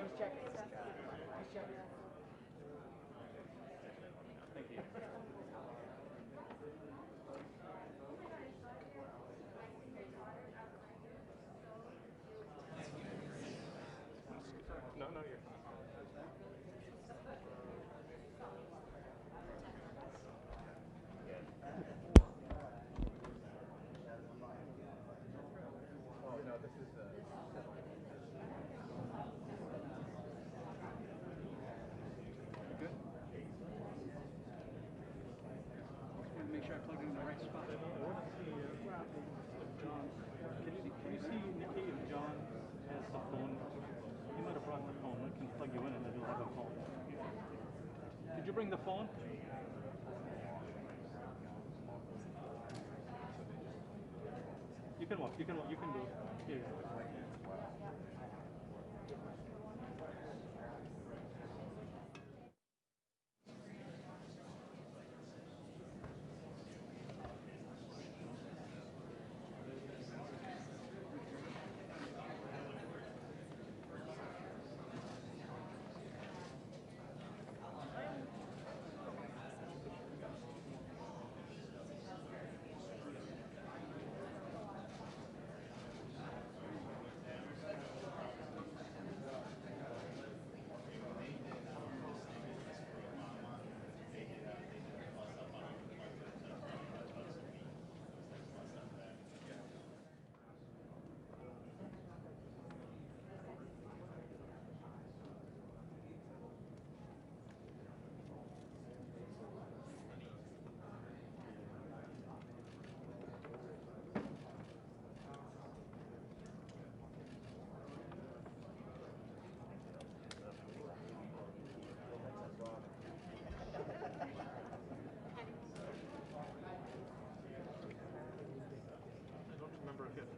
He's checking stuff. He's checking stuff. Thank you. No, no, you're fine. Oh, no, this is good? Just want to make sure I plugged it in the right spot. I want to see if John, can you see, Nikki, if John has the phone? He might have brought the phone. I can plug you in and then you'll have a phone. Did you bring the phone? You can walk, you can do it. Yeah.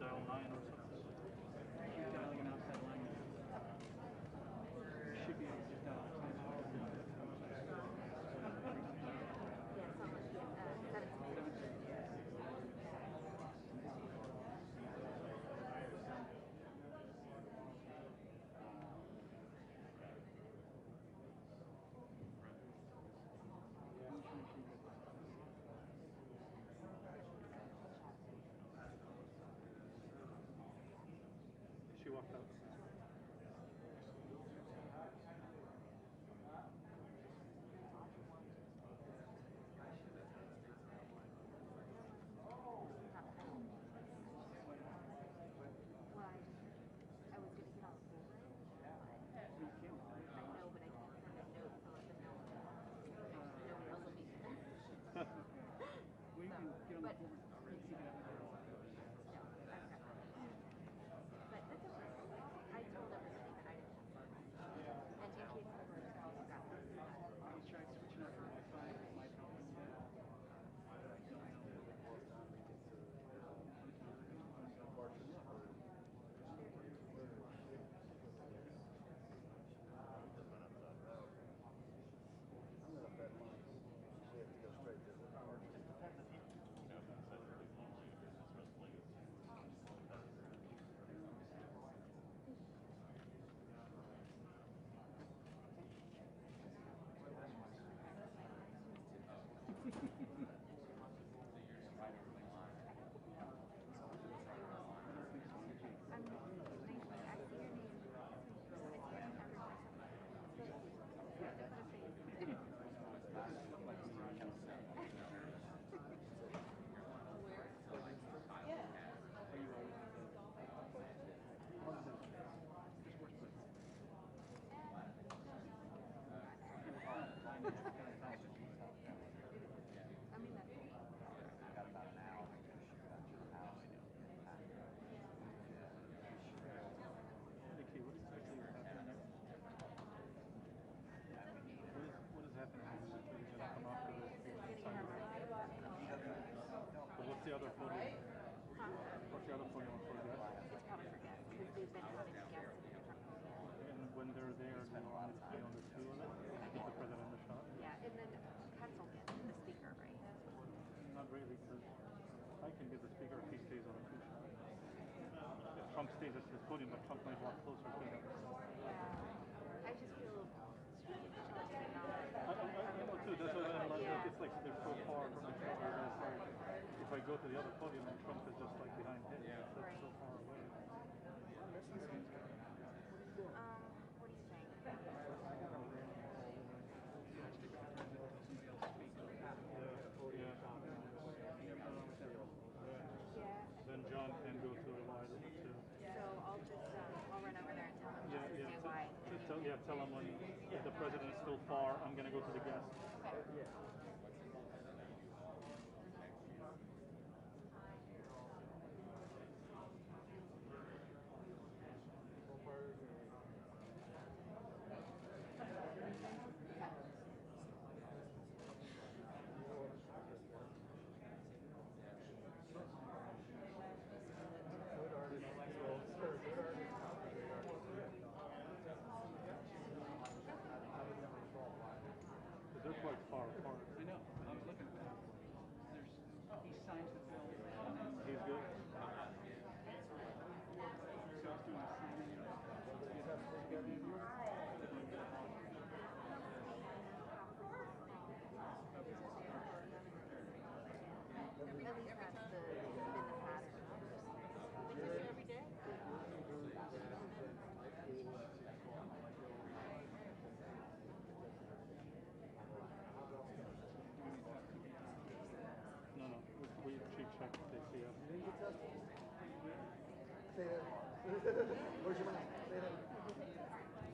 Dial 9 or something. You're dialing an outside line. You should be able to dial She walked out. the other photo? What's the other photo on photograph? It's probably for guests because they've been having guests. And when they're there, do you want to stay on the two of it? Get the president in the shot? Yeah, and then Pencil gets the speaker, right? Not really, because I can get the speaker if he stays on a two shot. If Trump stays at his podium, but Trump might walk closer to him. Yeah. go to the other podium and Trump is just like behind him. Right. That's so far away. What do you think? Then John can go to a wide too. So I'll just I'll run over there and tell him just to say why. Tell him when if the president is still far, I'm gonna go to the guest. Okay. They're quite far apart. I know. I was looking at that. He signs the bill. He's good. So he's doing the signing. At least that's been the pattern. Every day? No, she checked the CF. Where's your money? Say that.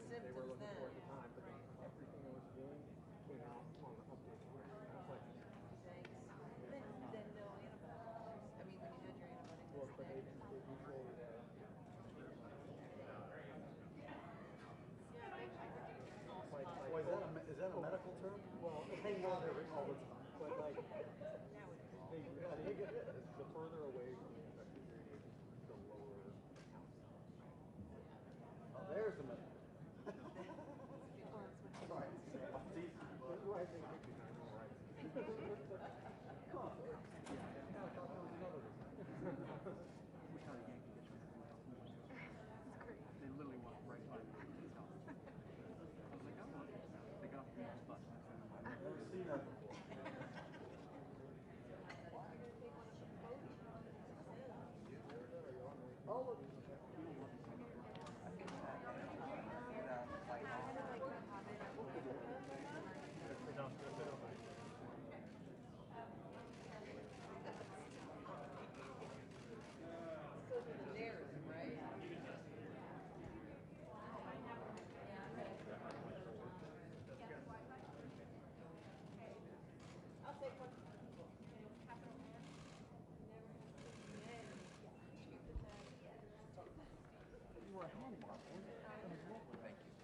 They were looking for at the time, but then everything I was doing came out on the update. I was like, Then no antibiotics. I mean, when you had your antibiotics. well, but they usually, Wait, is that a medical term? well, they know they're written all the time, but like, I think it is. The further away from the infected radiation, the lower the count. Oh, there's the medical. Sorry. See, Why I think 59 all right. come on. Wish how the Yankee gets rid of everyone else moves. They literally walk right by me. I was like, I want it. They got off the next bus. I've never seen that before. Oh, look. Theirs, right? I'll take one. You were a hand mark. Thank you.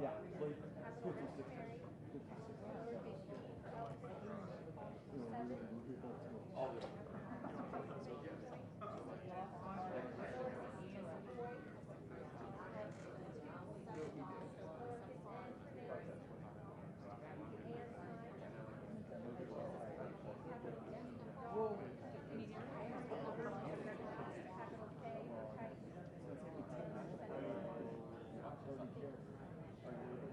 Yeah, late 56. 56.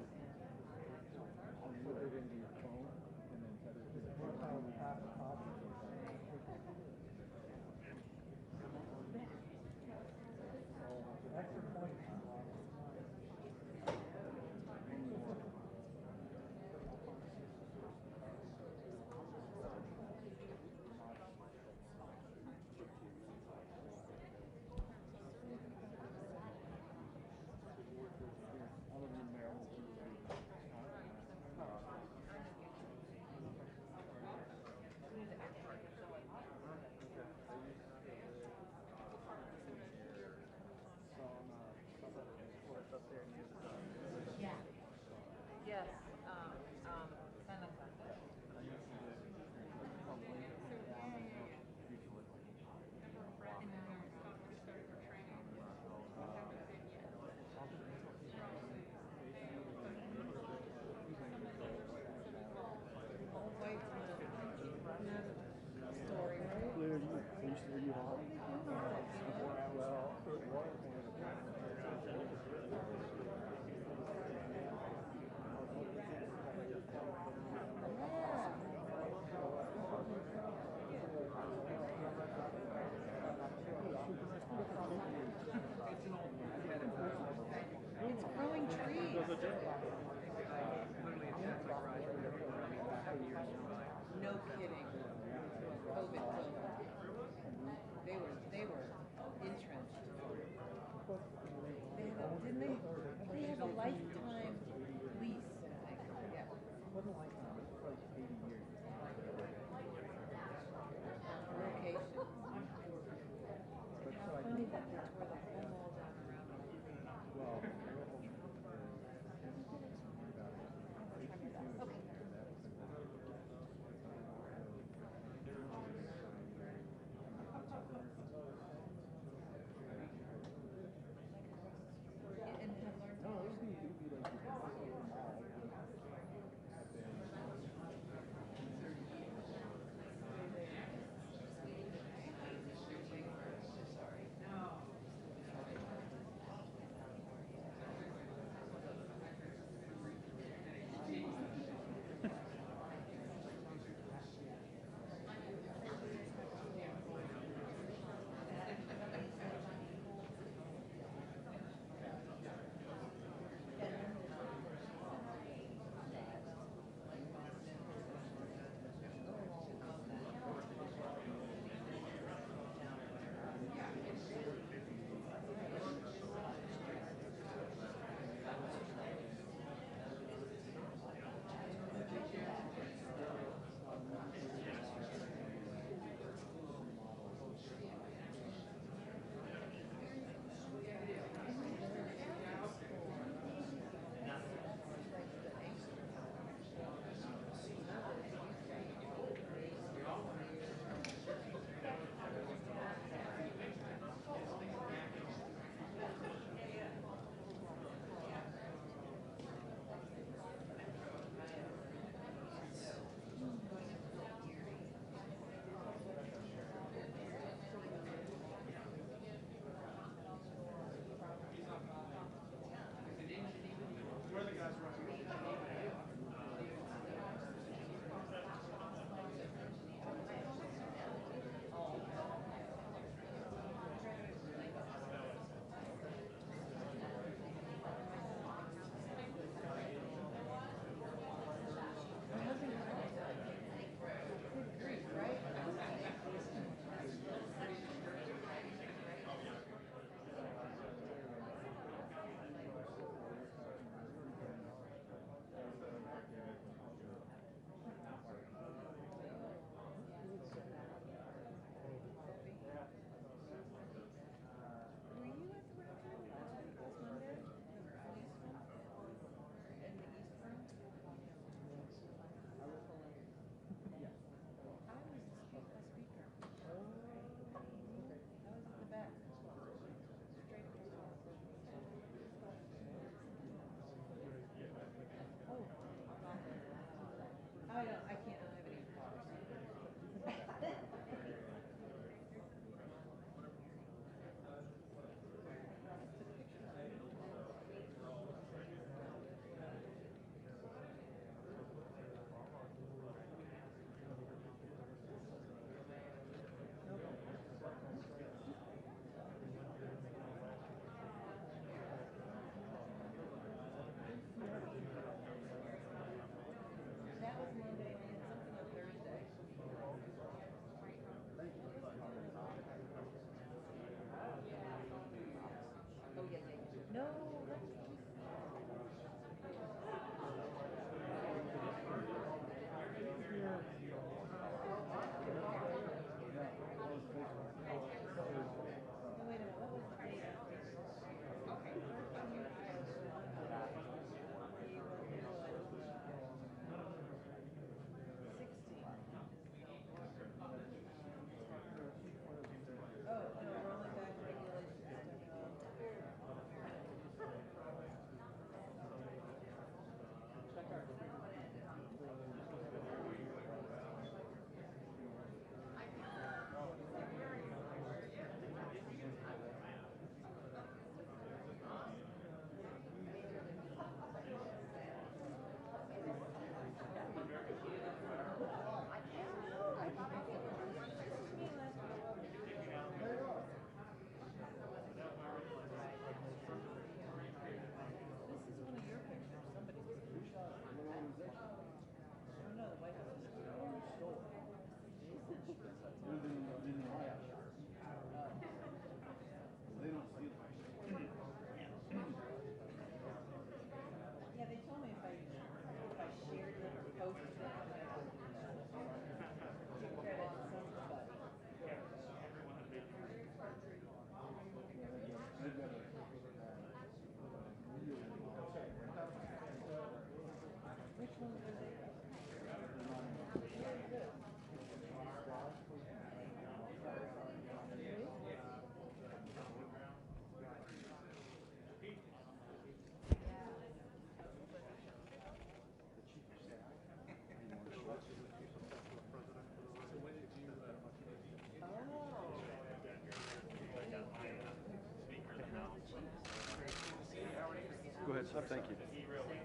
Thank you. He really,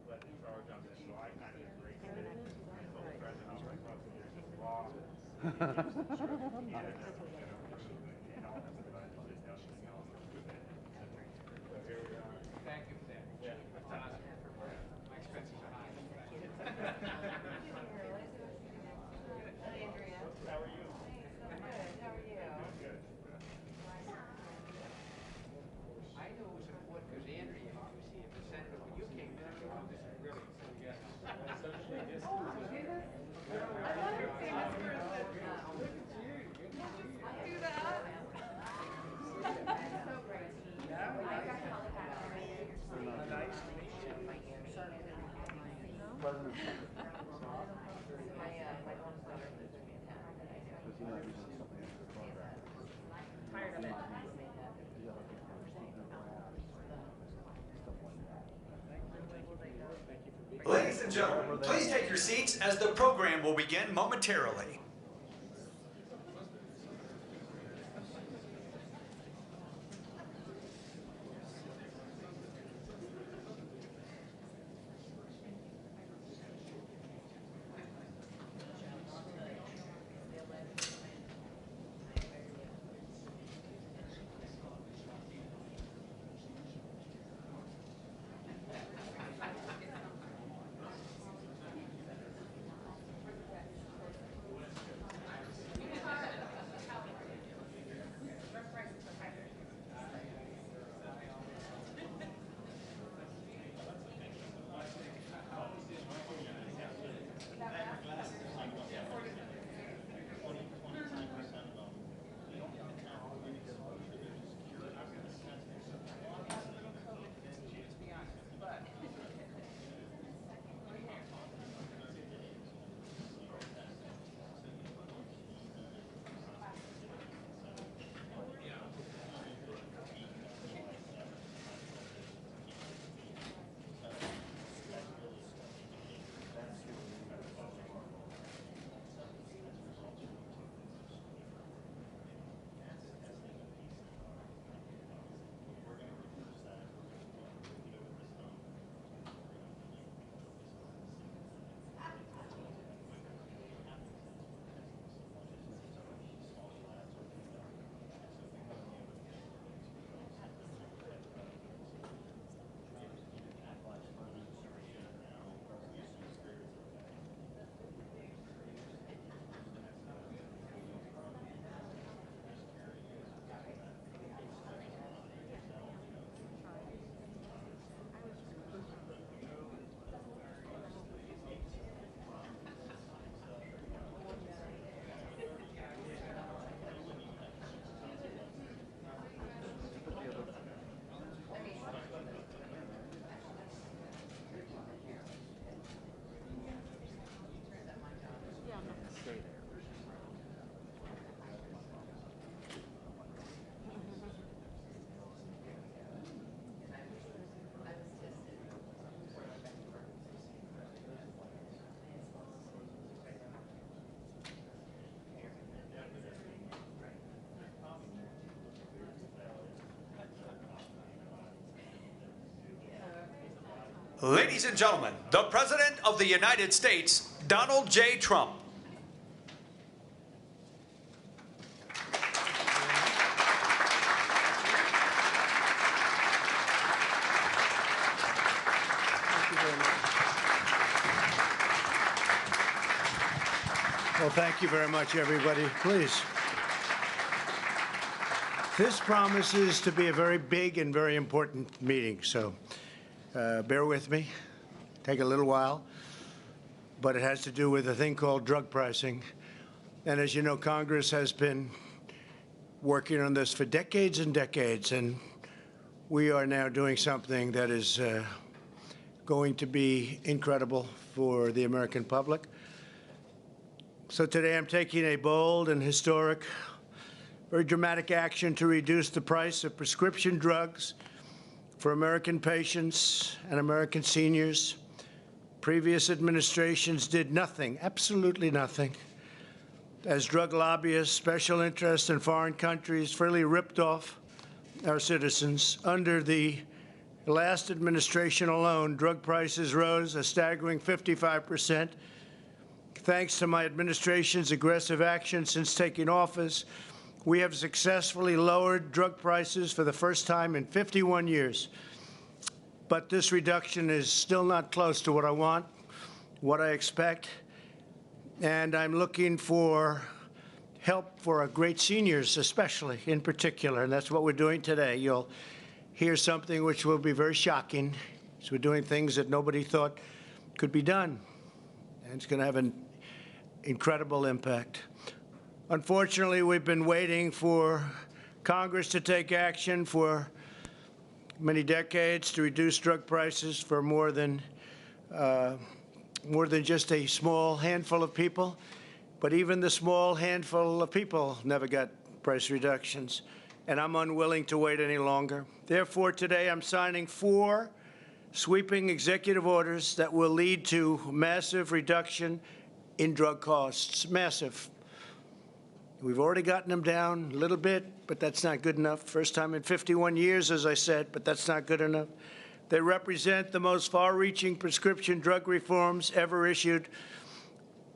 led the charge on this, so I kind of agree with it. Full president, I was like, well, there's law. Thank you for that. Yeah. That's awesome. My expenses are high. Hi, Andrea. How are you? Good. How are you? Good. I know it was important because Andrea, you see it, the senator, when you came in, I go, oh, this is really, yeah. Socially distant. I thought it was famous for the, do that. So great. Nice to meet you. President. My oldest daughter lives in Manhattan. Does he know you're doing something after the program? Tired of it. Yeah, like a conversation around stuff like that. Ladies and gentlemen, please take your seats as the program will begin momentarily. Ladies and gentlemen, the President of the United States, Donald J. Trump. Well, thank you very much, everybody. Please. This promises to be a very big and very important meeting, so bear with me. Take a little while, but it has to do with a thing called drug pricing. And as you know, Congress has been working on this for decades and decades, and we are now doing something that is going to be incredible for the American public. So today I'm taking a bold and historic, very dramatic action to reduce the price of prescription drugs for American patients and American seniors. Previous administrations did nothing, absolutely nothing, as drug lobbyists, special interests in foreign countries freely ripped off our citizens under the The last administration alone, drug prices rose a staggering 55%. Thanks to my administration's aggressive action since taking office, we have successfully lowered drug prices for the first time in 51 years. But this reduction is still not close to what I want, what I expect, and I'm looking for help for our great seniors, especially in particular, and that's what we're doing today. You'll hear something which will be very shocking. So we're doing things that nobody thought could be done, and it's going to have an incredible impact. Unfortunately, we've been waiting for Congress to take action for many decades to reduce drug prices for more than just a small handful of people. But even the small handful of people never got price reductions, and I'm unwilling to wait any longer. Therefore, today I'm signing 4 sweeping executive orders that will lead to massive reduction in drug costs. Massive. We've already gotten them down a little bit, but that's not good enough. First time in 51 years, as I said, but that's not good enough. They represent the most far-reaching prescription drug reforms ever issued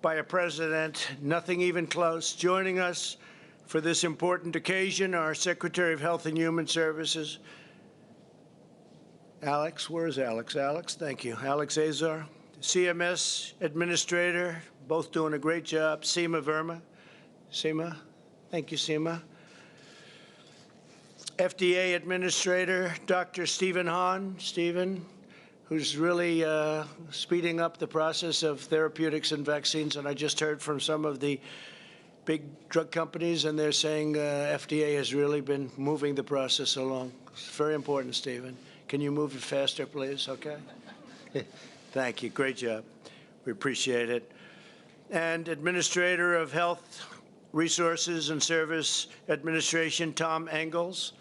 by a president, nothing even close. Joining us for this important occasion, our Secretary of Health and Human Services, Alex. Where is Alex? Alex, thank you. Alex Azar, CMS Administrator, both doing a great job. Seema Verma. Seema, thank you, Seema. FDA Administrator, Dr. Stephen Hahn. Stephen, who's really speeding up the process of therapeutics and vaccines. And I just heard from some of the big drug companies, and they're saying FDA has really been moving the process along. It's very important, Stephen. Can you move it faster, please? Okay. Thank you. Great job. We appreciate it. And Administrator of Health Resources and Service Administration, Tom Engels.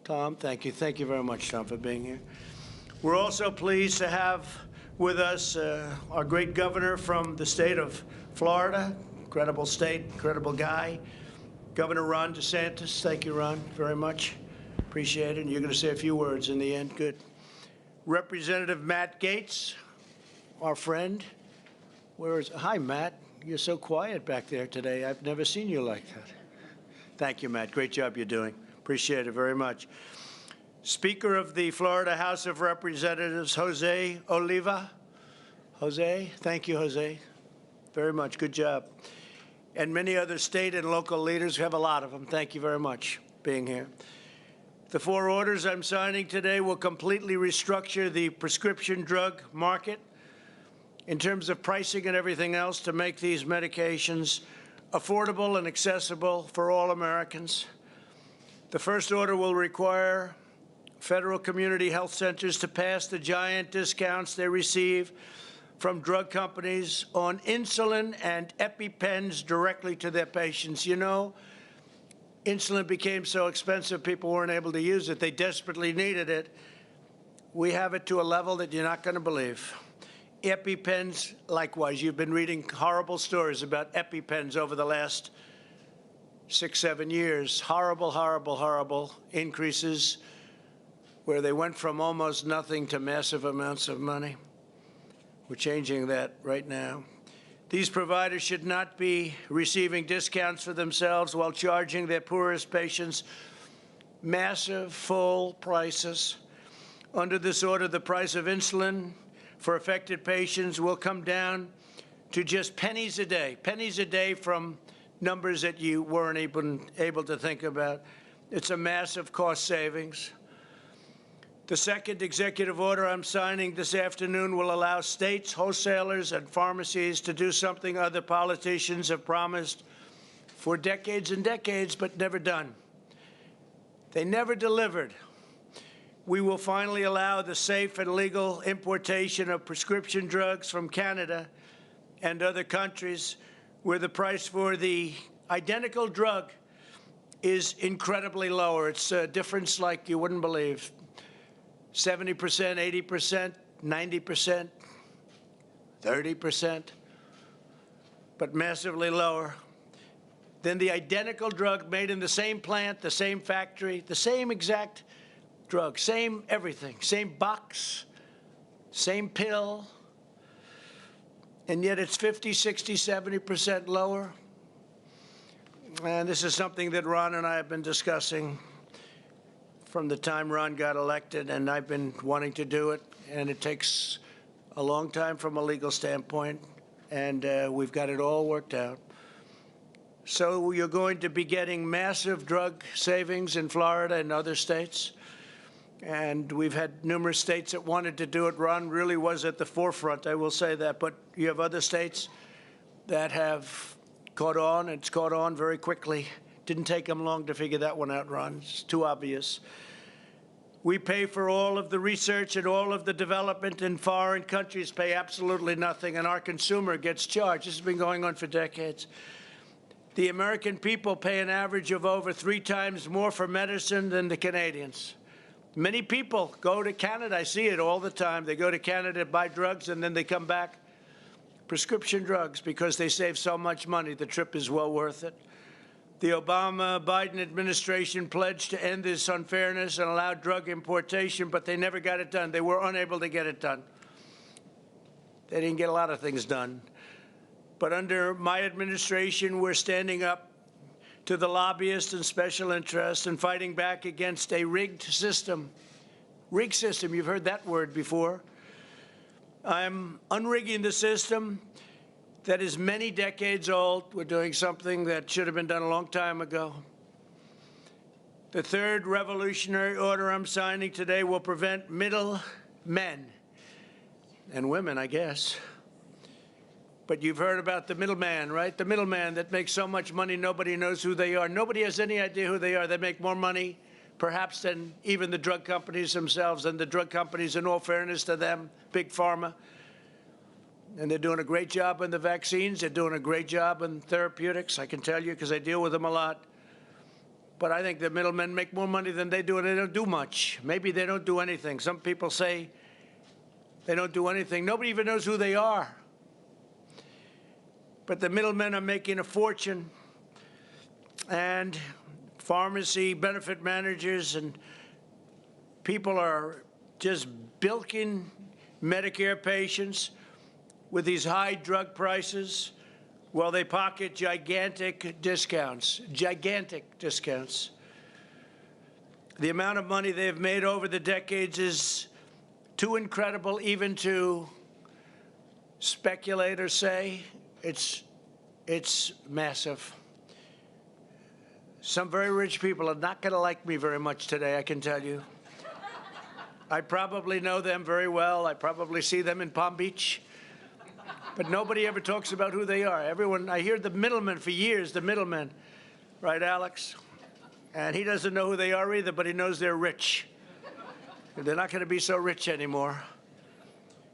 Tom, thank you. Thank you very much, Tom, for being here. We're also pleased to have with us our great governor from the state of Florida. Incredible state, incredible guy. Governor Ron DeSantis. Thank you, Ron, very much. Appreciate it. And you're going to say a few words in the end. Good. Representative Matt Gaetz, our friend. Where is? Hi, Matt. You're so quiet back there today. I've never seen you like that. Thank you, Matt. Great job you're doing. Appreciate it very much. Speaker of the Florida House of Representatives, Jose Oliva. Jose, thank you, Jose, very much. Good job. And many other state and local leaders. We have a lot of them. Thank you very much for being here. The 4 orders I'm signing today will completely restructure the prescription drug market in terms of pricing and everything else to make these medications affordable and accessible for all Americans. The first order will require federal community health centers to pass the giant discounts they receive from drug companies on insulin and EpiPens directly to their patients. You know, insulin became so expensive, people weren't able to use it. They desperately needed it. We have it to a level that you're not going to believe. EpiPens, likewise. You've been reading horrible stories about EpiPens over the last 6, 7 years. Horrible, horrible, horrible increases where they went from almost nothing to massive amounts of money. We're changing that right now. These providers should not be receiving discounts for themselves while charging their poorest patients massive full prices. Under this order, the price of insulin for affected patients will come down to just pennies a day from numbers that you weren't even able to think about. It's a massive cost savings. The second executive order I'm signing this afternoon will allow states, wholesalers, and pharmacies to do something other politicians have promised for decades and decades but never done. They never delivered. We will finally allow the safe and legal importation of prescription drugs from Canada and other countries where the price for the identical drug is incredibly lower. It's a difference like you wouldn't believe. 70%, 80%, 90%, 30%, but massively lower than the identical drug made in the same plant, the same factory, the same exact drug, same everything, same box, same pill, and yet it's 50, 60, 70% lower. And this is something that Ron and I have been discussing from the time Ron got elected, and I've been wanting to do it, and it takes a long time from a legal standpoint, and we've got it all worked out. So you're going to be getting massive drug savings in Florida and other states. And we've had numerous states that wanted to do it. Ron really was at the forefront, I will say that. But you have other states that have caught on. It's caught on very quickly. Didn't take them long to figure that one out, Ron. It's too obvious. We pay for all of the research and all of the development, and foreign countries pay absolutely nothing, and our consumer gets charged. This has been going on for decades. The American people pay an average of over 3 times more for medicine than the Canadians. Many people go to Canada. I see it all the time. They go to Canada to buy drugs, and then they come back, prescription drugs, because they save so much money. The trip is well worth it. The Obama-Biden administration pledged to end this unfairness and allow drug importation, but they never got it done. They were unable to get it done. They didn't get a lot of things done. But under my administration, we're standing up to the lobbyists and special interests and fighting back against a rigged system. Rigged system, you've heard that word before. I'm unrigging the system that is many decades old. We're doing something that should have been done a long time ago. The third revolutionary order I'm signing today will prevent middlemen and women, I guess. But you've heard about the middleman, right? The middleman that makes so much money nobody knows who they are. Nobody has any idea who they are. They make more money, perhaps, than even the drug companies themselves. And the drug companies, in all fairness to them, big pharma. And they're doing a great job on the vaccines. They're doing a great job in therapeutics, I can tell you, because I deal with them a lot. But I think the middlemen make more money than they do, and they don't do much. Maybe they don't do anything. Some people say they don't do anything. Nobody even knows who they are. But the middlemen are making a fortune, and pharmacy benefit managers and people are just bilking Medicare patients with these high drug prices while they pocket gigantic discounts, gigantic discounts. The amount of money they've made over the decades is too incredible even to speculate or say. It's massive. Some very rich people are not going to like me very much today, I can tell you. I probably know them very well. I probably see them in Palm Beach. But nobody ever talks about who they are. Everyone, I hear the middleman for years, the middleman. Right, Alex? And he doesn't know who they are either, but he knows they're rich. They're not going to be so rich anymore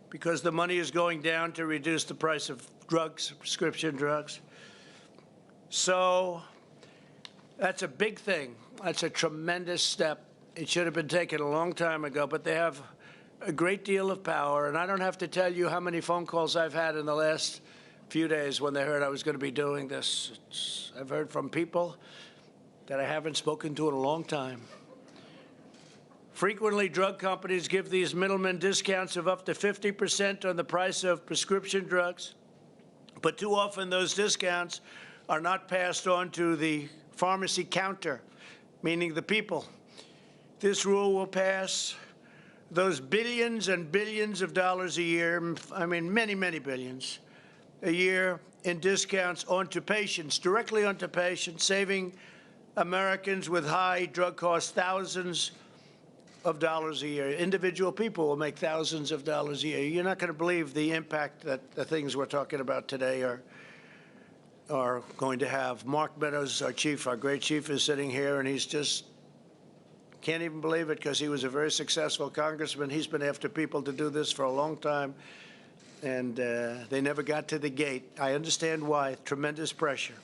because the money is going down to reduce the price of drugs, prescription drugs. So that's a big thing. That's a tremendous step. It should have been taken a long time ago, but they have a great deal of power. And I don't have to tell you how many phone calls I've had in the last few days when they heard I was going to be doing this. I've heard from people that I haven't spoken to in a long time. Frequently, drug companies give these middlemen discounts of up to 50% on the price of prescription drugs. But too often, those discounts are not passed on to the pharmacy counter, meaning the people. This rule will pass those billions and billions of dollars a year, I mean, many, many billions a year in discounts onto patients, directly onto patients, saving Americans with high drug costs thousands of dollars a year. Individual people will make thousands of dollars a year. You're not going to believe the impact that the things we're talking about today are going to have. Mark Meadows, our great chief, is sitting here, and he's just can't even believe it because he was a very successful congressman. He's been after people to do this for a long time, and they never got to the gate. I understand why. Tremendous pressure.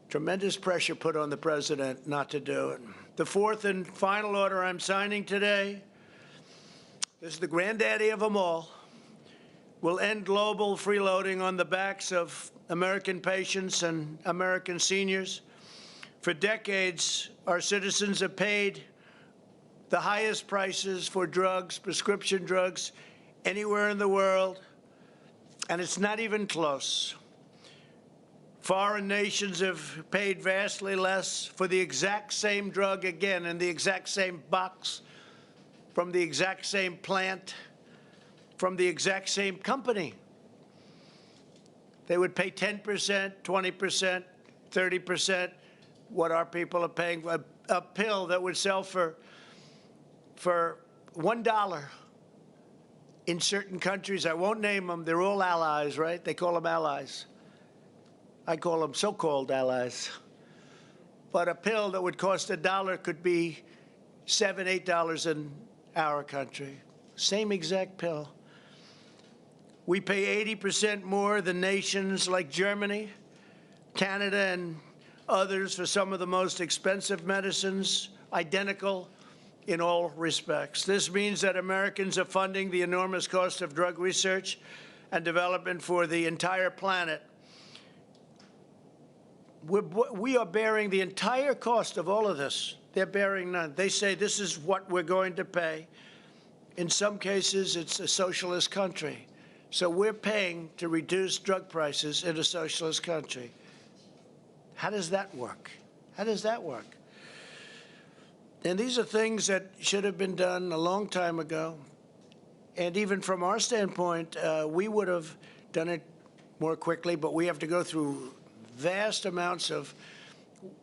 Tremendous pressure put on the president not to do it. The fourth and final order I'm signing today, this is the granddaddy of them all, will end global freeloading on the backs of American patients and American seniors. For decades, our citizens have paid the highest prices for drugs, prescription drugs, anywhere in the world, and it's not even close. Foreign nations have paid vastly less for the exact same drug, again, in the exact same box, from the exact same plant, from the exact same company. They would pay 10%, 20%, 30% what our people are paying. A pill that would sell for $1 in certain countries. I won't name them. They're all allies, right? They call them allies. I call them so-called allies. But a pill that would cost $1 could be $7, $8 in our country. Same exact pill. We pay 80% more than nations like Germany, Canada, and others for some of the most expensive medicines, identical in all respects. This means that Americans are funding the enormous cost of drug research and development for the entire planet. We are bearing the entire cost of all of this. They're bearing none. They say this is what we're going to pay. In some cases, it's a socialist country. So we're paying to reduce drug prices in a socialist country. How does that work? How does that work? And these are things that should have been done a long time ago. And even from our standpoint, we would have done it more quickly, but we have to go through vast amounts of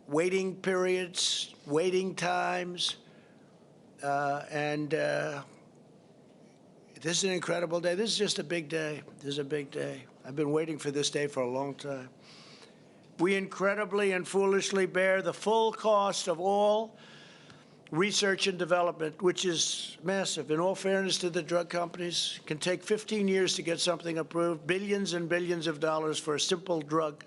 waiting periods, waiting times, and this is an incredible day. This is just a big day. This is a big day. I've been waiting for this day for a long time. We incredibly and foolishly bear the full cost of all research and development, which is massive. In all fairness to the drug companies, it can take 15 years to get something approved, billions and billions of dollars for a simple drug.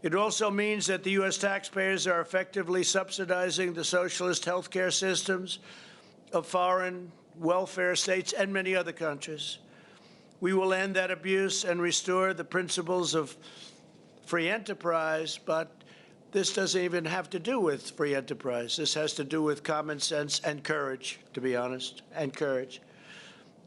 It also means that the U.S. taxpayers are effectively subsidizing the socialist healthcare systems of foreign welfare states and many other countries. We will end that abuse and restore the principles of free enterprise, but this doesn't even have to do with free enterprise. This has to do with common sense and courage, to be honest, and courage.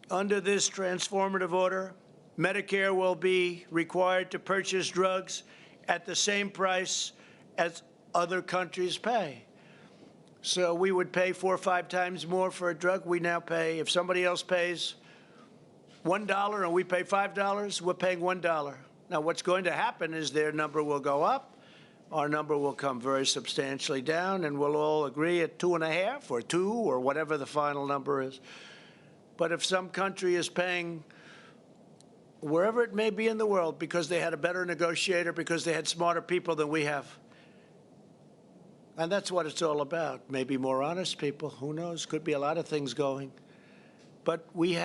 Under this transformative order, Medicare will be required to purchase drugs at the same price as other countries pay. So we would pay 4 or 5 times more for a drug. We now pay, if somebody else pays $1 and we pay $5, we're paying $1. Now, what's going to happen is their number will go up, our number will come very substantially down, and we'll all agree at 2.5 or 2 or whatever the final number is. But if some country is paying, wherever it may be in the world, because they had a better negotiator, because they had smarter people than we have, and that's what it's all about. Maybe more honest people, who knows? Could be a lot of things going. But we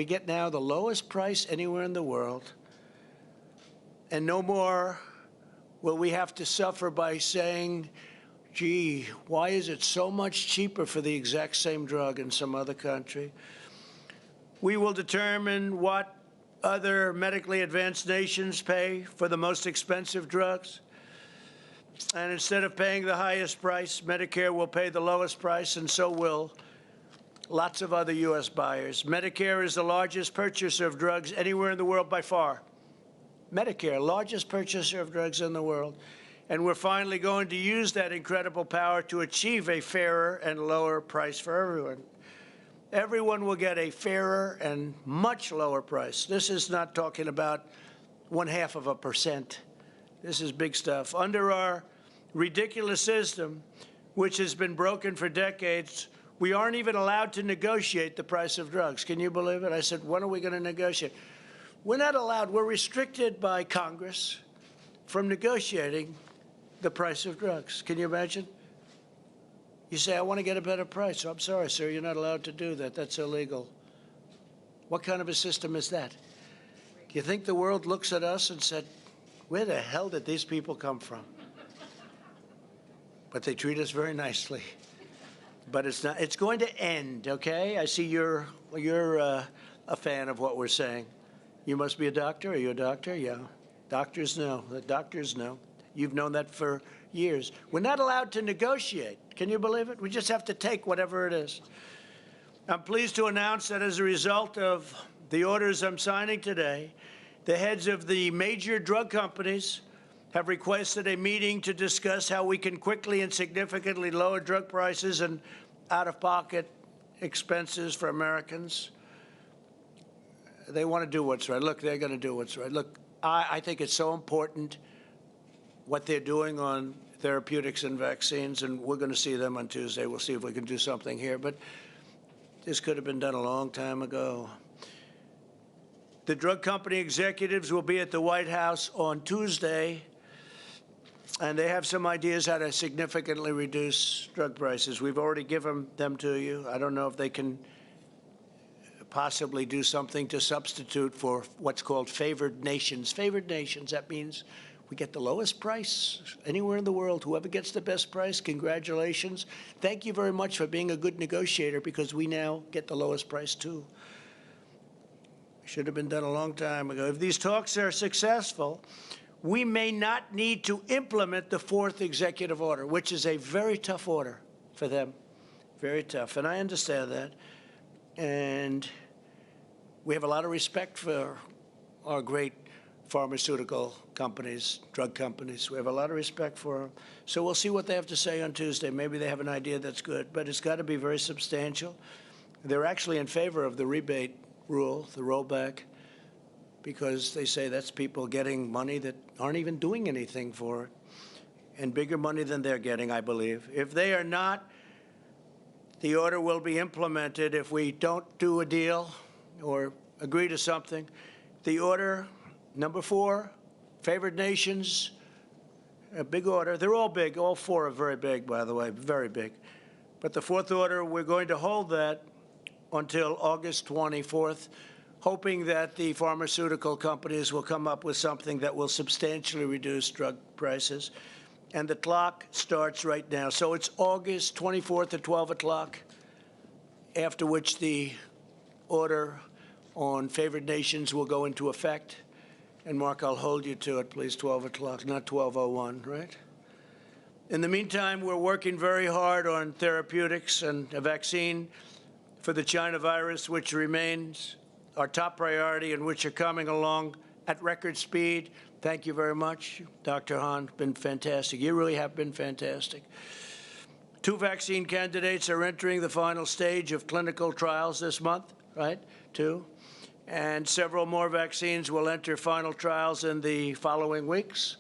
get now the lowest price anywhere in the world, and no more will we have to suffer by saying, gee, why is it so much cheaper for the exact same drug in some other country? We will determine what other medically advanced nations pay for the most expensive drugs. And instead of paying the highest price, Medicare will pay the lowest price, and so will lots of other U.S. buyers. Medicare is the largest purchaser of drugs anywhere in the world by far. Medicare, largest purchaser of drugs in the world. And we're finally going to use that incredible power to achieve a fairer and lower price for everyone. Everyone will get a fairer and much lower price. This is not talking about 0.5%. This is big stuff. Under our ridiculous system, which has been broken for decades, we aren't even allowed to negotiate the price of drugs. Can you believe it? I said, when are we going to negotiate? We're not allowed. We're restricted by Congress from negotiating the price of drugs. Can you imagine? You say, I want to get a better price. I'm sorry, sir, you're not allowed to do that. That's illegal. What kind of a system is that? Do you think the world looks at us and said, where the hell did these people come from? But they treat us very nicely. But it's not. It's going to end, okay? I see you're a fan of what we're saying. You must be a doctor. Are you a doctor? Yeah. Doctors know. The doctors know. You've known that for years. We're not allowed to negotiate. Can you believe it? We just have to take whatever it is. I'm pleased to announce that as a result of the orders I'm signing today, the heads of the major drug companies have requested a meeting to discuss how we can quickly and significantly lower drug prices and out-of-pocket expenses for Americans. They want to do what's right. Look, they're going to do what's right. Look, I think it's so important what they're doing on therapeutics and vaccines, and we're going to see them on Tuesday. We'll see if we can do something here, but this could have been done a long time ago. The drug company executives will be at the White House on Tuesday, and they have some ideas how to significantly reduce drug prices. We've already given them to you. I don't know if they can possibly do something to substitute for what's called favored nations. Favored nations, that means we get the lowest price anywhere in the world. Whoever gets the best price, congratulations. Thank you very much for being a good negotiator, because we now get the lowest price too. Should have been done a long time ago. If these talks are successful, we may not need to implement the fourth executive order, which is a very tough order for them. Very tough. And I understand that. And we have a lot of respect for our great pharmaceutical companies, drug companies. We have a lot of respect for them. So we'll see what they have to say on Tuesday. Maybe they have an idea that's good, but it's got to be very substantial. They're actually in favor of the rebate rule, the rollback, because they say that's people getting money that aren't even doing anything for it, and bigger money than they're getting, I believe. If they are not, the order will be implemented. If we don't do a deal or agree to something, the order, number 4, favored nations, a big order. They're all big. All 4 are very big, by the way, very big. But the 4th order, we're going to hold that until August 24th, hoping that the pharmaceutical companies will come up with something that will substantially reduce drug prices. And the clock starts right now. So it's August 24th at 12 o'clock, after which the order on favored nations will go into effect. And, Mark, I'll hold you to it, please, 12 o'clock, not 12:01, right? In the meantime, we're working very hard on therapeutics and a vaccine for the China virus, which remains our top priority and which are coming along at record speed. Thank you very much, Dr. Hahn. Been fantastic. You really have been fantastic. 2 vaccine candidates are entering the final stage of clinical trials this month, right? 2. And several more vaccines will enter final trials in the following weeks.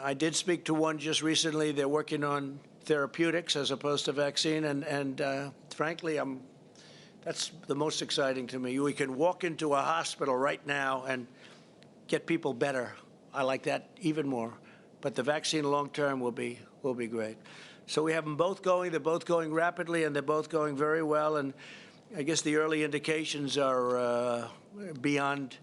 I did speak to one just recently. They're working on therapeutics as opposed to vaccine, and frankly, that's the most exciting to me. We can walk into a hospital right now and get people better. I like that even more. But the vaccine long-term will be great. So we have them both going. They're both going rapidly, and they're both going very well. And I guess the early indications are we're beyond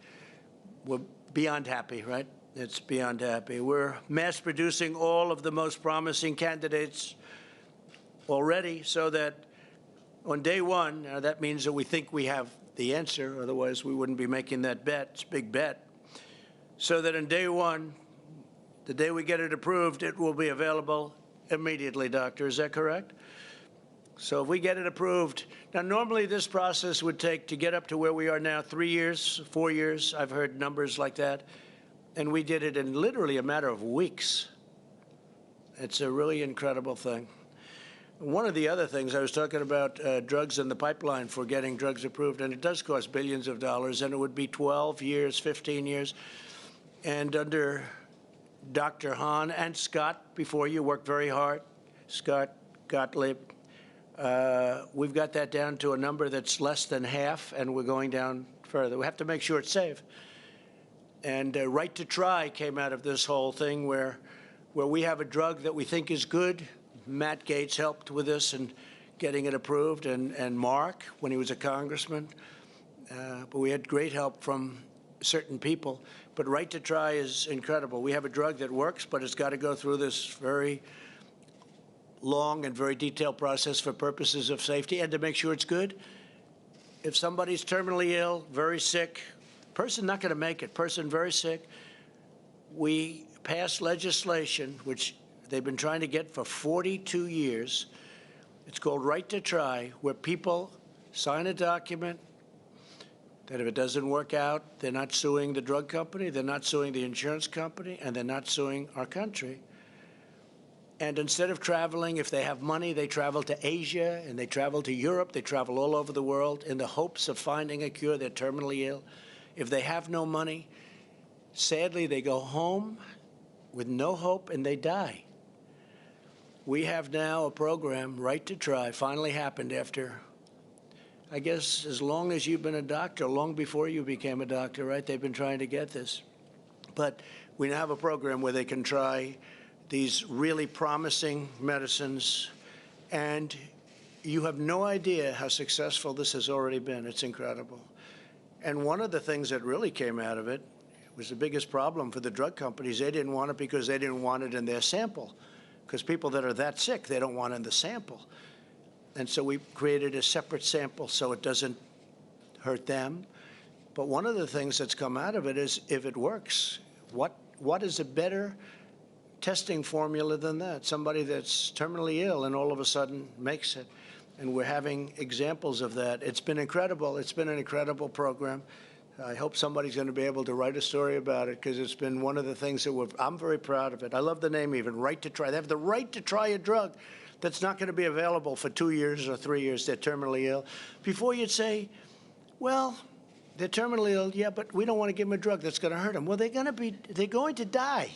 happy, right? It's beyond happy. We're mass producing all of the most promising candidates already, so that on day 1, that means that we think we have the answer. Otherwise, we wouldn't be making that bet. It's a big bet. So that on day 1, the day we get it approved, it will be available immediately, Doctor. Is that correct? So if we get it approved, now normally this process would take, to get up to where we are now, 3 years, 4 years. I've heard numbers like that. And we did it in literally a matter of weeks. It's a really incredible thing. One of the other things, I was talking about drugs in the pipeline for getting drugs approved, and it does cost billions of dollars, and it would be 12 years, 15 years. And under Dr. Hahn and Scott, before you, worked very hard, Scott Gottlieb, we've got that down to a number that's less than half, and we're going down further. We have to make sure it's safe. And right to try came out of this whole thing, where we have a drug that we think is good. Matt Gaetz helped with this and getting it approved, and Mark, when he was a congressman. But we had great help from certain people. But right to try is incredible. We have a drug that works, but it's got to go through this very long and very detailed process for purposes of safety and to make sure it's good. If somebody's terminally ill, very sick, person not going to make it, person very sick, we pass legislation, which they've been trying to get for 42 years. It's called Right to Try, where people sign a document that if it doesn't work out, they're not suing the drug company, they're not suing the insurance company, and they're not suing our country. And instead of traveling, if they have money, they travel to Asia, and they travel to Europe, they travel all over the world in the hopes of finding a cure. They're terminally ill. If they have no money, sadly, they go home with no hope, and they die. We have now a program, Right to Try, finally happened after, I guess, as long as you've been a doctor, long before you became a doctor, right? They've been trying to get this. But we now have a program where they can try these really promising medicines, and you have no idea how successful this has already been. It's incredible. And one of the things that really came out of it was the biggest problem for the drug companies. They didn't want it because they didn't want it in their sample, because people that are that sick, they don't want it in the sample. And so we created a separate sample so it doesn't hurt them. But one of the things that's come out of it is, if it works, what is a better testing formula than that? Somebody that's terminally ill and all of a sudden makes it. And we're having examples of that. It's been incredible. It's been an incredible program. I hope somebody's going to be able to write a story about it, because it's been one of the things that I'm very proud of it. I love the name even, Right to Try. They have the right to try a drug that's not going to be available for 2 years or 3 years. They're terminally ill. Before you'd say, well, they're terminally ill, yeah, but we don't want to give them a drug that's going to hurt them. Well, they're going to die.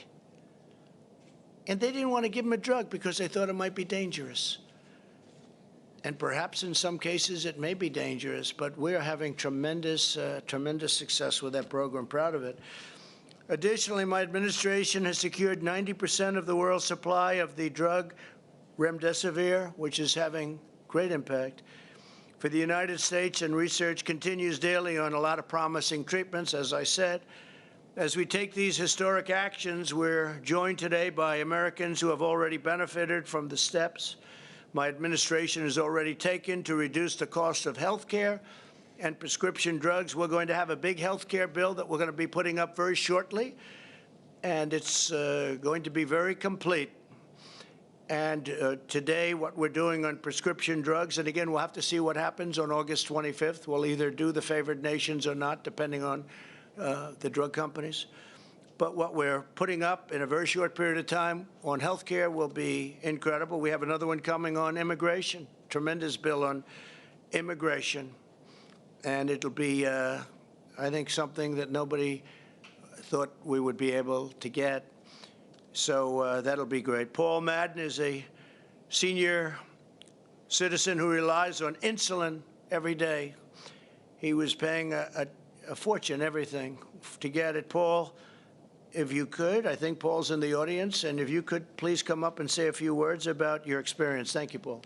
And they didn't want to give them a drug because they thought it might be dangerous. And perhaps in some cases it may be dangerous, but we're having tremendous success with that program. Proud of it. Additionally, my administration has secured 90% of the world's supply of the drug remdesivir, which is having great impact for the United States, and research continues daily on a lot of promising treatments, as I said. As we take these historic actions, we're joined today by Americans who have already benefited from the steps my administration has already taken to reduce the cost of health care and prescription drugs. We're going to have a big health care bill that we're going to be putting up very shortly, and it's going to be very complete. And today, what we're doing on prescription drugs, and again, we'll have to see what happens on August 25th. We'll either do the favored nations or not, depending on the drug companies. But what we're putting up in a very short period of time on health care will be incredible. We have another one coming on immigration, tremendous bill on immigration. And it'll be, I think, something that nobody thought we would be able to get. So that'll be great. Paul Madden is a senior citizen who relies on insulin every day. He was paying a fortune, everything, to get it. Paul, if you could, I think Paul's in the audience, and if you could please come up and say a few words about your experience. Thank you, Paul.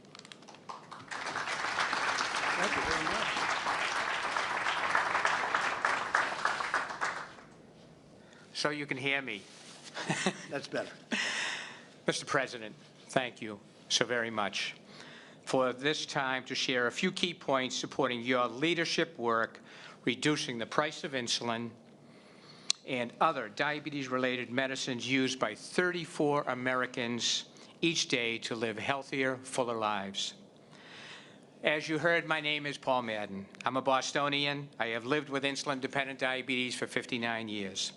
Thank you very much. So you can hear me. That's better. Mr. President, thank you so very much for this time to share a few key points supporting your leadership work, reducing the price of insulin and other diabetes-related medicines used by 34 Americans each day to live healthier, fuller lives. As you heard, my name is Paul Madden. I'm a Bostonian. I have lived with insulin-dependent diabetes for 59 years.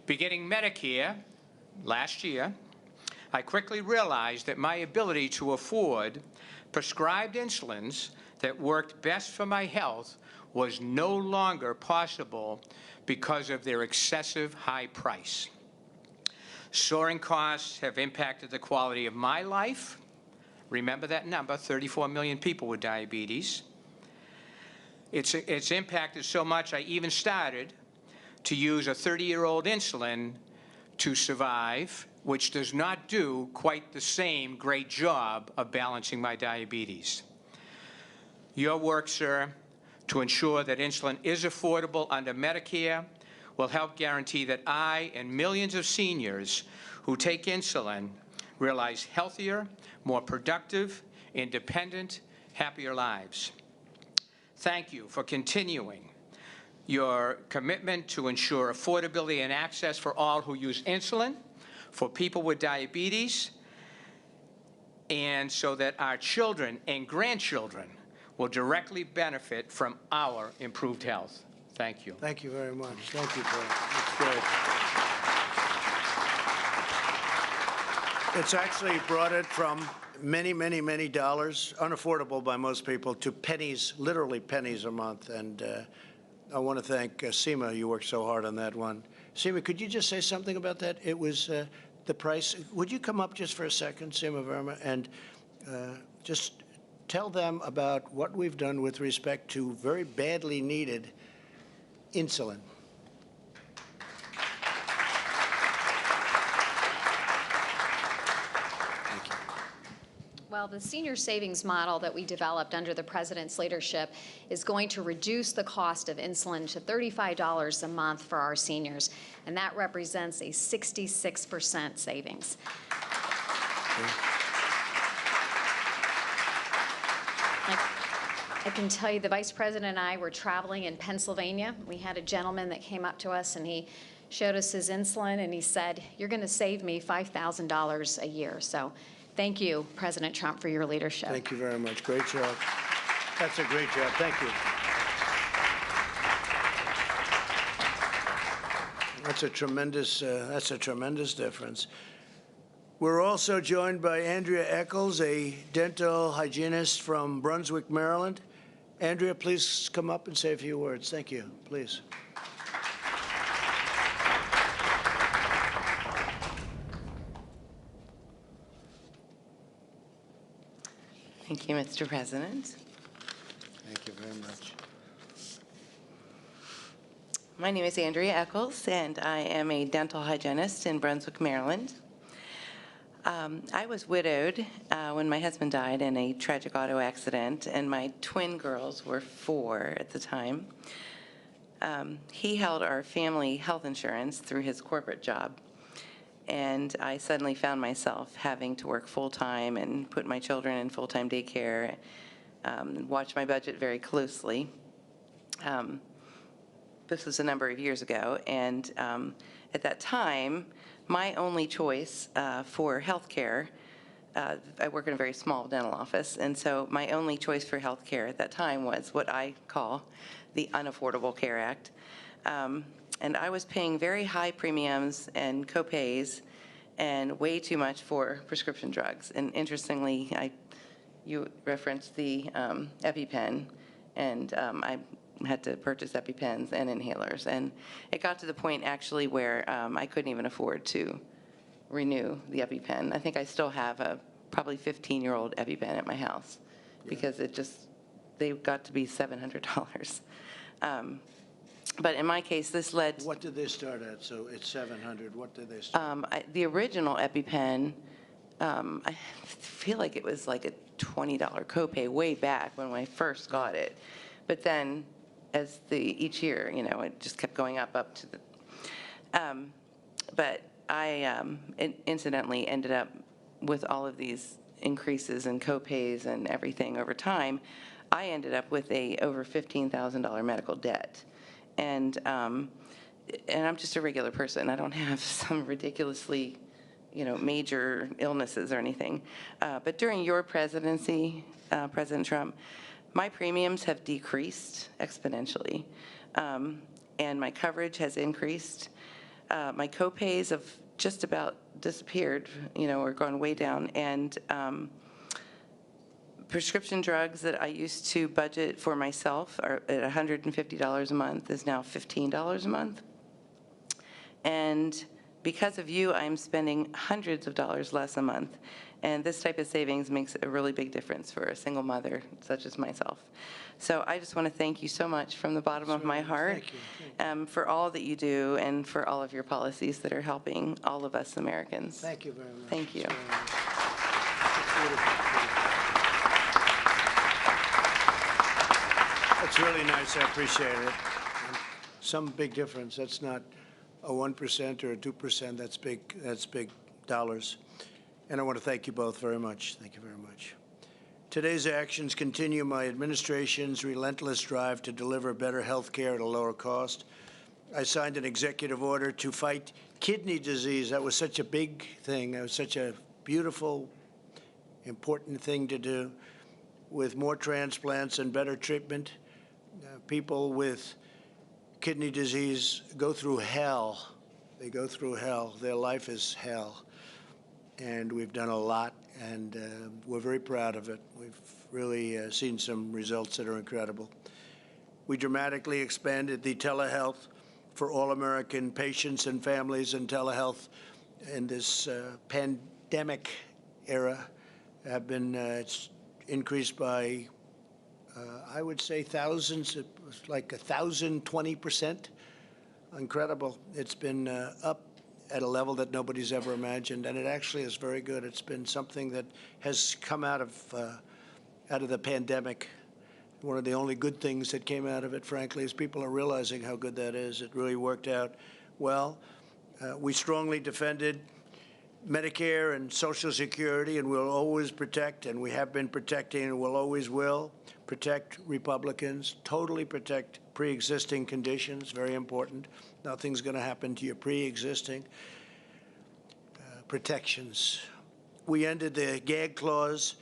Beginning Medicare last year, I quickly realized that my ability to afford prescribed insulins that worked best for my health was no longer possible because of their excessive high price. Soaring costs have impacted the quality of my life. Remember that number, 34 million people with diabetes. It's impacted so much I even started to use a 30-year-old insulin to survive, which does not do quite the same great job of balancing my diabetes. Your work, sir, to ensure that insulin is affordable under Medicare will help guarantee that I and millions of seniors who take insulin realize healthier, more productive, independent, happier lives. Thank you for continuing your commitment to ensure affordability and access for all who use insulin, for people with diabetes, and so that our children and grandchildren will directly benefit from our improved health. Thank you. Thank you very much. Thank you, Paul. That's great. It's actually brought it from many, many, many dollars, unaffordable by most people, to pennies, literally pennies a month. And I want to thank Seema. You worked so hard on that one. Seema, could you just say something about that? It was the price. Would you come up just for a second, Seema Verma, and just tell them about what we've done with respect to very badly needed insulin. Well, the senior savings model that we developed under the President's leadership is going to reduce the cost of insulin to $35 a month for our seniors, and that represents a 66% savings. I can tell you the Vice President and I were traveling in Pennsylvania. We had a gentleman that came up to us and he showed us his insulin and he said, "You're going to save me $5,000 a year." So thank you, President Trump, for your leadership. Thank you very much. Great job. That's a great job. Thank you. That's a tremendous difference. We're also joined by Andrea Eccles, a dental hygienist from Brunswick, Maryland. Andrea, please come up and say a few words. Thank you. Please. Thank you, Mr. President. Thank you very much. My name is Andrea Eccles, and I am a dental hygienist in Brunswick, Maryland. I was widowed when my husband died in a tragic auto accident, and my twin girls were 4 at the time. He held our family health insurance through his corporate job, and I suddenly found myself having to work full-time and put my children in full-time daycare, watch my budget very closely. This was a number of years ago, and at that time, my only choice for health care, I work in a very small dental office, and so my only choice for health care at that time was what I call the Unaffordable Care Act. And I was paying very high premiums and co-pays and way too much for prescription drugs. And interestingly, you referenced the EpiPen, and I had to purchase EpiPens and inhalers. And it got to the point actually where I couldn't even afford to renew the EpiPen. I think I still have a probably 15-year-old EpiPen at my house because they got to be $700. But in my case, this led... What did they start at? So it's $700. What did they start? The original EpiPen, I feel like it was like a $20 copay way back when I first got it. But then as each year, it just kept going up to the... but I incidentally ended up with all of these increases in copays and everything over time. I ended up with a over $15,000 medical debt. And I'm just a regular person. I don't have some ridiculously, major illnesses or anything. But during your presidency, President Trump, my premiums have decreased exponentially, and my coverage has increased. My copays have just about disappeared, or gone way down, and prescription drugs that I used to budget for myself are at $150 a month is now $15 a month. And because of you, I'm spending hundreds of dollars less a month. And this type of savings makes a really big difference for a single mother such as myself. So I just want to thank you so much from the bottom of my heart for all that you do and for all of your policies that are helping all of us Americans. Thank you very much. Thank you. That's really nice. I appreciate it. Some big difference. That's not a 1% or a 2%. That's big. That's big dollars. And I want to thank you both very much. Thank you very much. Today's actions continue my administration's relentless drive to deliver better health care at a lower cost. I signed an executive order to fight kidney disease. That was such a big thing. That was such a beautiful important thing to do. With more transplants and better treatment, people with kidney disease go through hell. They go through hell. Their life is hell. And we've done a lot, and we're very proud of it. We've really seen some results that are incredible. We dramatically expanded the telehealth for all American patients and families, and telehealth in this pandemic era have been it's increased by, I would say, thousands. It was like 1,020%. Incredible. It's been up at a level that nobody's ever imagined, and it actually is very good. It's been something that has come out of the pandemic. One of the only good things that came out of it, frankly, is people are realizing how good that is. It really worked out well. We strongly defended Medicare and Social Security, and we'll always protect, and we have been protecting, and we'll always will protect Republicans, totally protect pre-existing conditions, very important. Nothing's going to happen to your pre-existing protections. We ended the gag clause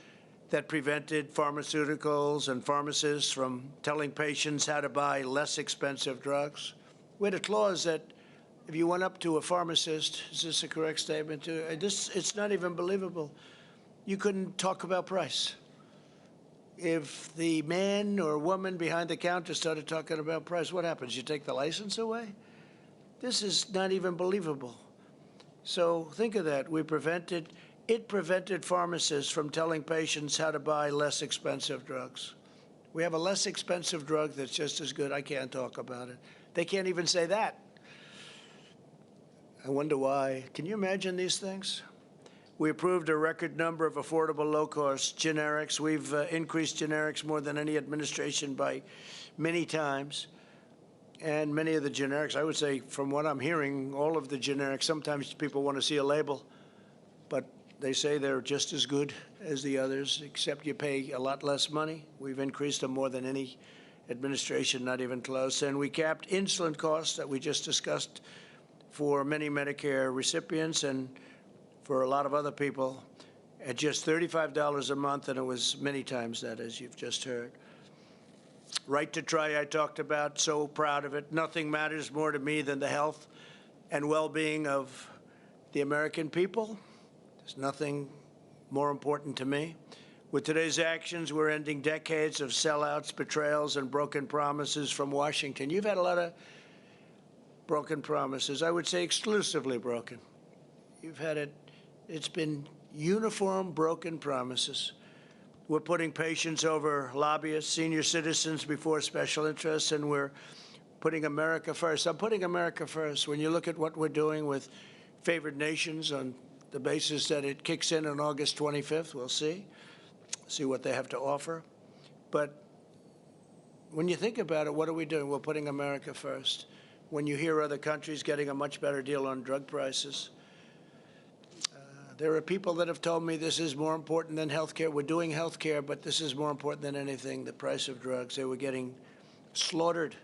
that prevented pharmaceuticals and pharmacists from telling patients how to buy less expensive drugs. We had a clause that if you went up to a pharmacist, is this a correct statement? It's not even believable. You couldn't talk about price. If the man or woman behind the counter started talking about price, what happens? You take the license away? This is not even believable. So think of that. It prevented pharmacists from telling patients how to buy less expensive drugs. We have a less expensive drug that's just as good. I can't talk about it. They can't even say that. I wonder why. Can you imagine these things? We approved a record number of affordable, low-cost generics. We've increased generics more than any administration by many times. And many of the generics, I would say, from what I'm hearing, all of the generics, sometimes people want to see a label, but they say they're just as good as the others, except you pay a lot less money. We've increased them more than any administration, not even close. And we capped insulin costs that we just discussed for many Medicare recipients and for a lot of other people at just $35 a month, and it was many times that, as you've just heard. Right to try, I talked about, so proud of it. Nothing matters more to me than the health and well-being of the American people. There's nothing more important to me. With today's actions, we're ending decades of sellouts, betrayals, and broken promises from Washington. You've had a lot of broken promises. I would say exclusively broken. You've had it. It's been uniform broken promises. We're putting patients over lobbyists, senior citizens before special interests, and we're putting America first. I'm putting America first. When you look at what we're doing with favored nations on the basis that it kicks in on August 25th, we'll see what they have to offer. But when you think about it, what are we doing? We're putting America first. When you hear other countries getting a much better deal on drug prices, there are people that have told me this is more important than health care. We're doing health care, but this is more important than anything, the price of drugs. They were getting slaughtered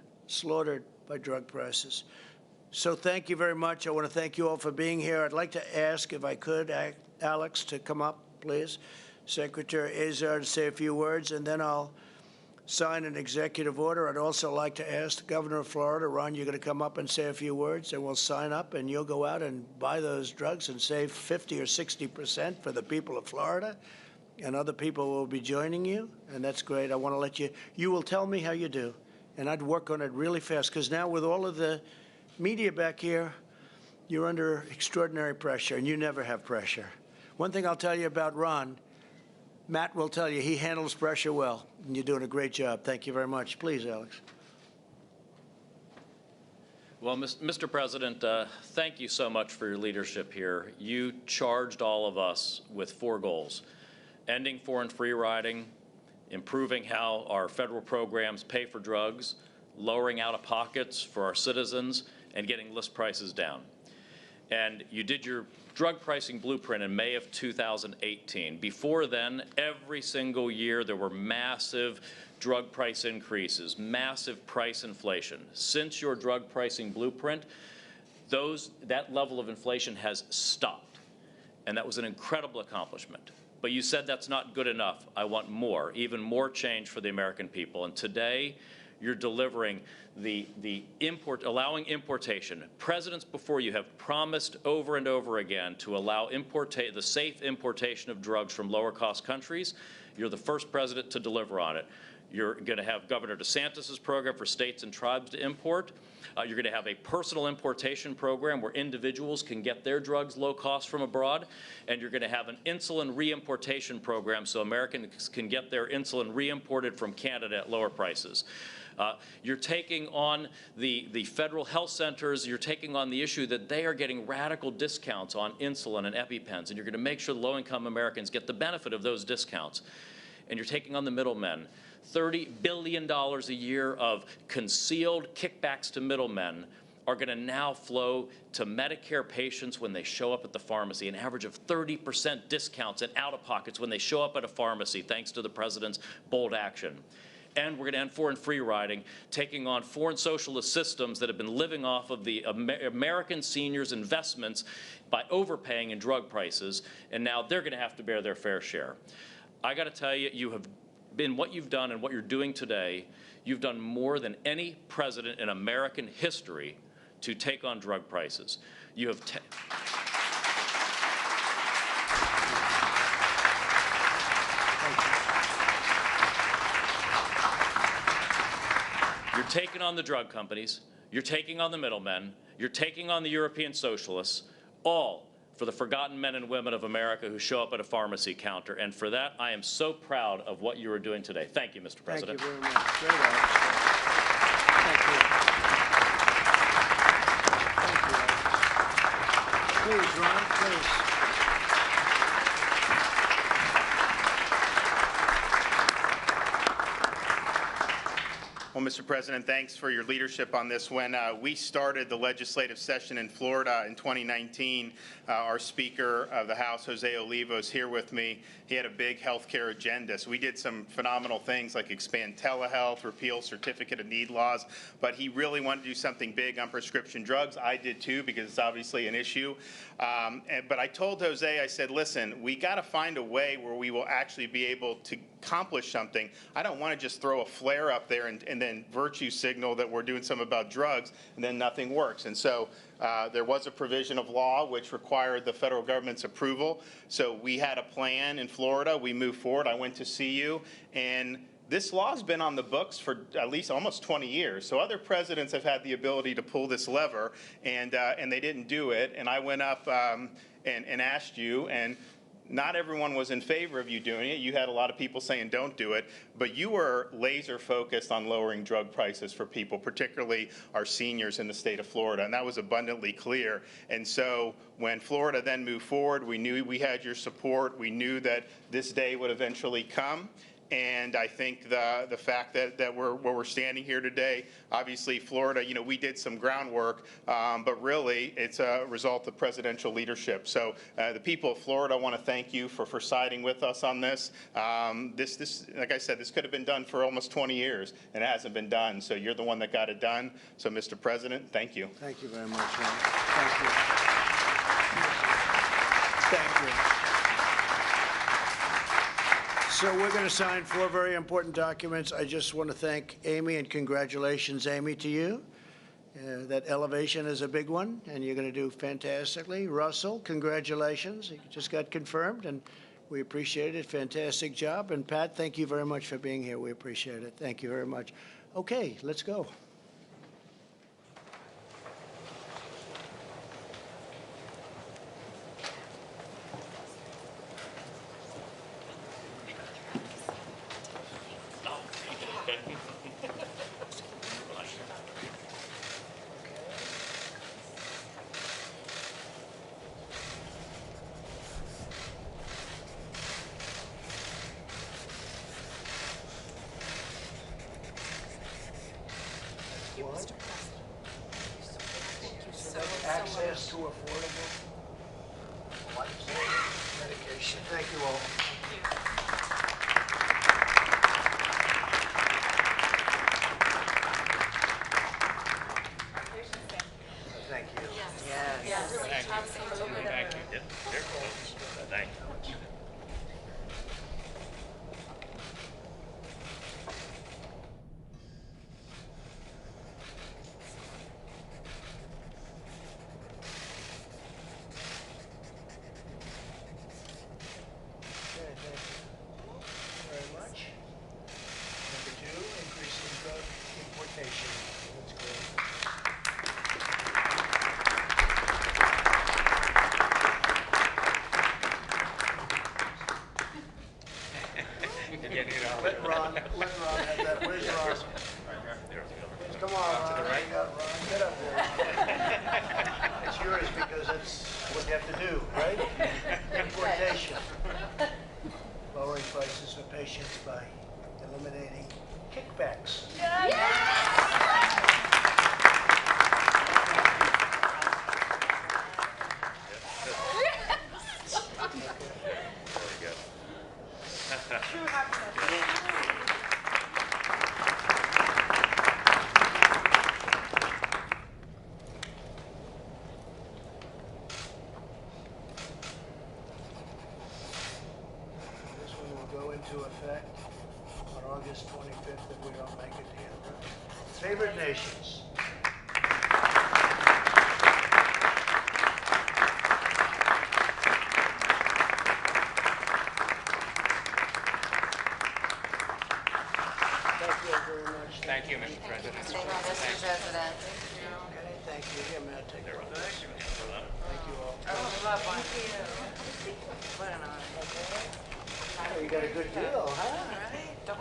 by drug prices. So thank you very much. I want to thank you all for being here. I'd like to ask, if I could, Alex, to come up, please. Secretary Azar to say a few words, and then I'll sign an executive order. I'd also like to ask the governor of Florida, Ron, you're going to come up and say a few words, and we'll sign up, and you'll go out and buy those drugs and save 50 or 60% for the people of Florida, and other people will be joining you, and that's great. I want to let you will tell me how you do, and I'd work on it really fast, because now with all of the media back here, you're under extraordinary pressure, and you never have pressure. One thing I'll tell you about Ron, Matt will tell you he handles pressure well, and you're doing a great job. Thank you very much. Please, Alex. Well, Mr. President, thank you so much for your leadership here. You charged all of us with 4 goals: ending foreign free riding, improving how our federal programs pay for drugs, lowering out-of-pockets for our citizens, and getting list prices down. And you did your drug pricing blueprint in May of 2018. Before then, every single year there were massive drug price increases, massive price inflation. Since your drug pricing blueprint, that level of inflation has stopped, and that was an incredible accomplishment. But you said that's not good enough. I want more, even more change for the American people. And today, you're delivering allowing importation. Presidents before you have promised over and over again to allow the safe importation of drugs from lower-cost countries. You're the first president to deliver on it. You're going to have Governor DeSantis' program for states and tribes to import. You're going to have a personal importation program where individuals can get their drugs low cost from abroad. And you're going to have an insulin reimportation program so Americans can get their insulin reimported from Canada at lower prices. You're taking on the federal health centers. You're taking on the issue that they are getting radical discounts on insulin and EpiPens, and you're going to make sure low-income Americans get the benefit of those discounts. And you're taking on the middlemen. $30 billion a year of concealed kickbacks to middlemen are going to now flow to Medicare patients when they show up at the pharmacy, an average of 30% discounts and out-of-pockets when they show up at a pharmacy, thanks to the president's bold action. And we're going to end foreign free riding, taking on foreign socialist systems that have been living off of the American seniors' investments by overpaying in drug prices, and now they're going to have to bear their fair share. I got to tell you, you have been what you've done and what you're doing today, you've done more than any president in American history to take on drug prices. You have You're taking on the drug companies, you're taking on the middlemen, you're taking on the European socialists, all for the forgotten men and women of America who show up at a pharmacy counter. And for that, I am so proud of what you are doing today. Thank you, Mr. President. Thank you very much. Great action. Thank you. Please, Ron, please. Well, Mr. President, thanks for your leadership on this. When we started the legislative session in Florida in 2019, our Speaker of the House, Jose Olivo, is here with me. He had a big health care agenda. So we did some phenomenal things like expand telehealth, repeal certificate of need laws, but he really wanted to do something big on prescription drugs. I did too, because it's obviously an issue. But I told Jose, I said, listen, we got to find a way where we will actually be able to accomplish something. I don't want to just throw a flare up there and then virtue signal that we're doing something about drugs and then nothing works. And so there was a provision of law which required the federal government's approval. So we had a plan in Florida. We moved forward. I went to see you, and this law's been on the books for at least almost 20 years. So other presidents have had the ability to pull this lever, and they didn't do it. And I went up and asked you, and not everyone was in favor of you doing it. You had a lot of people saying don't do it, but you were laser focused on lowering drug prices for people, particularly our seniors in the state of Florida, and that was abundantly clear. And so when Florida then moved forward, we knew we had your support. We knew that this day would eventually come. And I think the fact that we're standing here today, obviously Florida, you know, we did some groundwork, but really it's a result of presidential leadership. So the people of Florida want to thank you for siding with us on this. This, like I said, this could have been done for almost 20 years, and it hasn't been done. So you're the one that got it done. So, Mr. President, thank you. Thank you very much, Ron. Thank you. Thank you. So we're going to sign 4 very important documents. I just want to thank Amy, and congratulations, Amy, to you. That elevation is a big one, and you're going to do fantastically. Russell, congratulations. You just got confirmed, and we appreciate it. Fantastic job. And Pat, thank you very much for being here. We appreciate it. Thank you very much. Okay, let's go. Access to affordable life-saving medication. Thank you all. Thank you. Thank you. Thank you. Thank you. Again, you know. Let Ron have that. Where's Ron? Come on, Ron. Ron, get up there. It's yours because that's what you have to do, right? Importation. Lowering prices for patients by eliminating kickbacks. This one will go into effect on August 25th if we don't make it here. Favored nations. Thank you, Mr. President. Thank you, Mr. President. Okay, thank you. Here, Matt, take it. Thank you all. Oh, love one. Thank you. What an honor. Oh, you got a good deal, huh?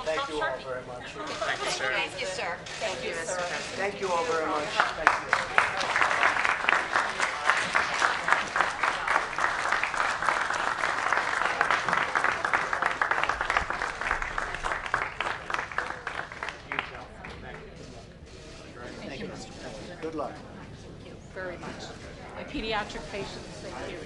Thank you all very much. Thank you, sir. Thank you, sir. Thank you, Mr. President. Thank you all very much. Thank you. Thank you, Mr. President. Good luck. Thank you very much. My pediatric patients, thank you.